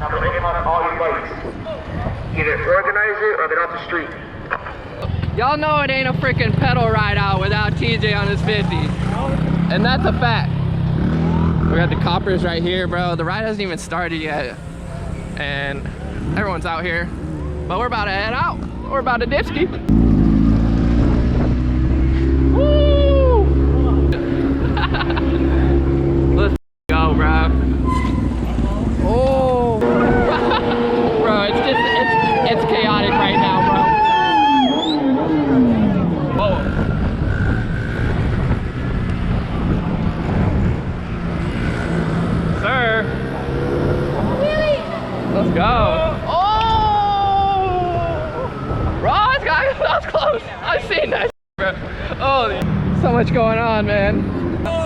Now we're taking off all your bikes. Either organize it or get off the street. Y'all know it ain't a freaking pedal ride out without TJ on his 50. And that's a fact. We got the coppers right here, bro. The ride hasn't even started yet. And everyone's out here. But we're about to head out. We're about to dipski. Woo! Let's go, bro. Oh. Bro, it's chaotic right now, bro. Sir. Let's go. Oh! Bro, that was close. I've seen that, bro. Oh, so much going on, man.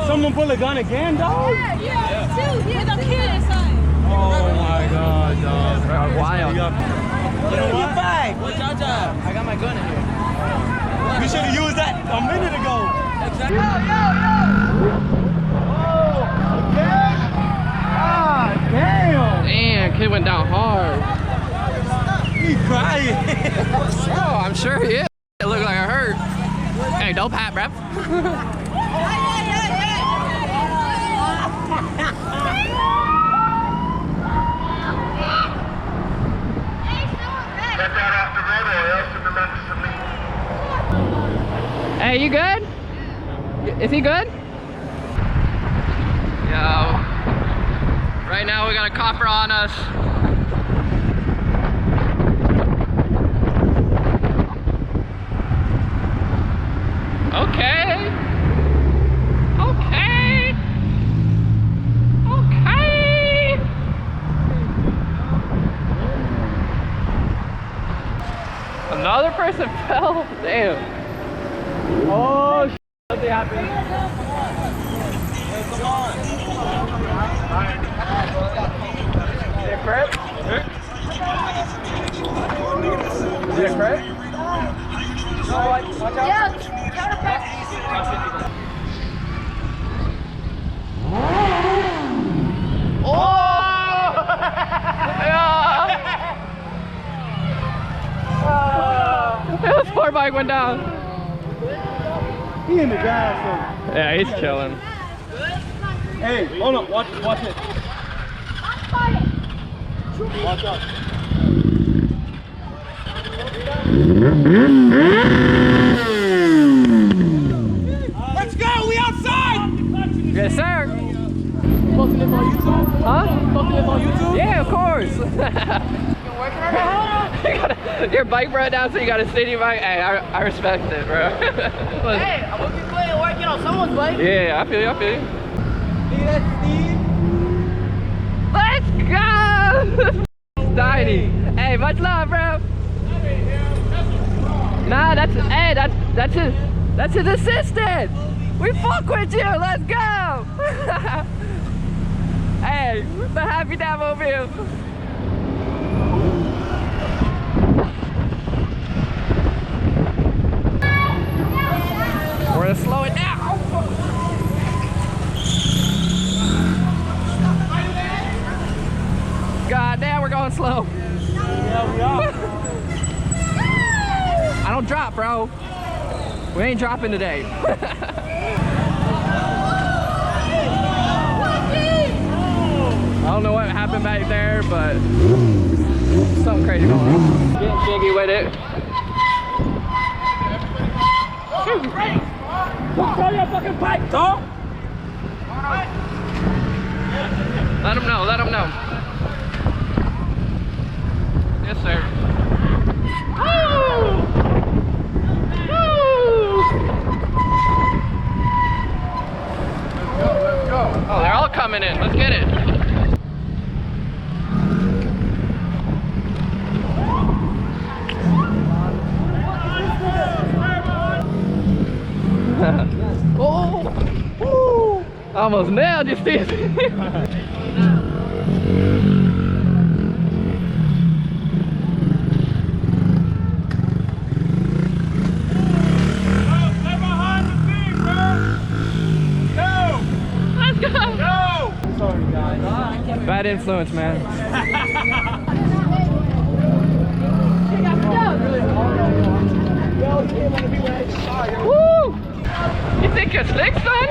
Someone pull a gun again, dog? Yeah, two. Yeah, the kid inside. Oh my god, dog. Bro, wild. Get your bag. I got my gun in here. We should have used that a minute ago. Exactly. Oh, okay. God damn. Damn, kid went down hard. He's crying. Oh, I'm sure he is. It looked like it hurt. Hey, don't pat, bruh. Hey, you good? Is he good? Yo. Right now we got a copper on us. Okay. Okay. Okay. Another person fell? Damn. Oh, something happened. Come on. Is it crap? Is it crap? No, watch out. Yeah, counterpack. Oh! Yeah. This poor bike went down. He in the gas. Yeah, he's chilling. Hey, hold on. Watch it. Watch out. Let's go. We outside. Yes, sir. Posting this on YouTube? Huh? Posting this on YouTube? Yeah, of course. Your bike broke down, so you got a city bike. Hey, I respect it, bro. Hey, I hope you playing working on someone's bike. Yeah, I feel you. See that, Steve? Let's go! Tiny. Hey, much love, bro. Nah, that's his assistant. We fuck with you. Let's go. Hey, the happy dad mobile. We're gonna slow it down. God damn, we're going slow. Yeah, we are. I don't drop, bro. We ain't dropping today. I don't know what happened back there, but something crazy going on. Getting jiggy with it. Throw your fucking pipe, dog. Let him know, let him know. Yes, sir. Woo! Woo! Let's go. Oh, they're all coming in. Let's get it. Oh! Woo! Almost nailed you, Steve. Bad influence, man. Woo! You think you're slick, son?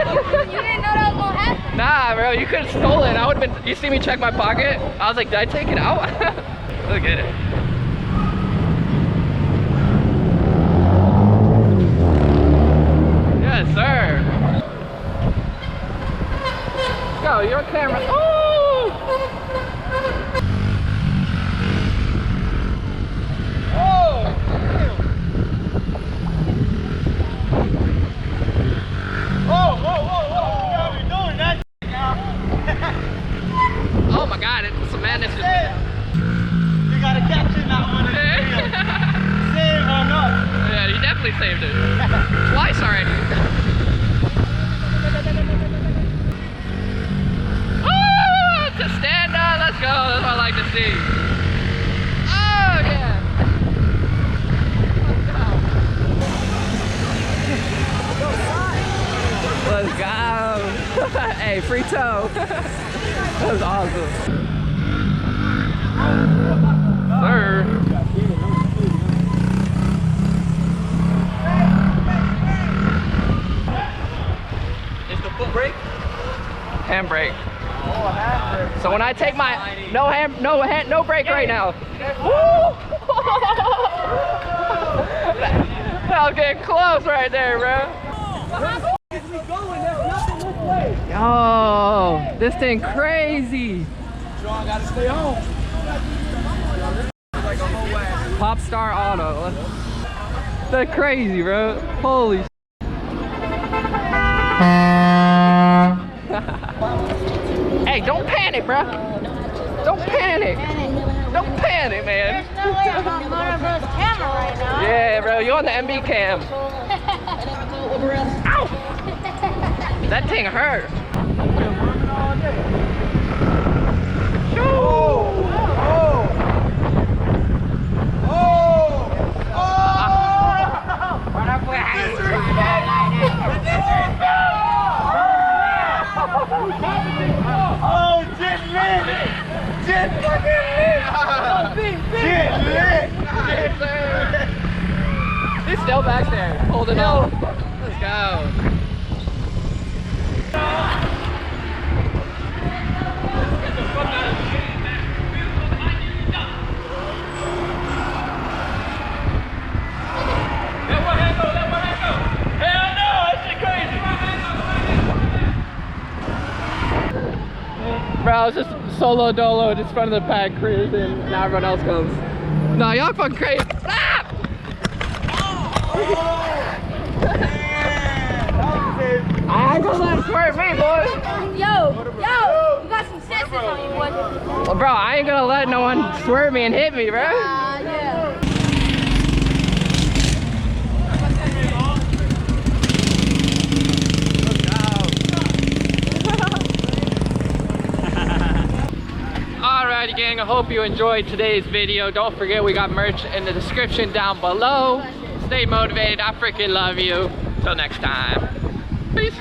You didn't know that was gonna happen. Nah, bro, you could have stolen. I would have been. You see me check my pocket? I was like, did I take it out? Look at it. Yes, sir. Let's go, your camera. Oh! Oh my God, it's some madness. You gotta capture that one in the video. Save or not. Yeah, you definitely saved it. Twice already. Oh, to stand up, let's go. That's what I like to see. Oh yeah. Let's go. Hey, free toe. That was awesome. Sir. Is the foot brake? Handbrake. Oh, half brake. So when I take my no brake right now. Woo! I'll get close right there, bro. Yo, this thing crazy. John gotta stay home. Thumpstar Auto. That's crazy, bro. Holy shit. Hey, don't panic, bro. Don't panic. Don't panic, man. There's no way I'm on Motorboat's camera right now. Yeah, bro, you're on the MB cam. Ow! That thing hurt. Oh, jet lit! Jet fucking lit! Jet lit! He's still back there, holding on. Let's go. Bro, I was just solo dolo just in front of the pack cruising, and now everyone else comes. Nah, y'all fucking crazy. Ah! I ain't gonna let him swerve me, boy. Yo, you got some sense on you, boy. Well, bro, I ain't gonna let no one swerve me and hit me, bro. Yeah. Alrighty gang, I hope you enjoyed today's video. Don't forget we got merch in the description down below. Stay motivated, I freaking love you. Till next time. Peace.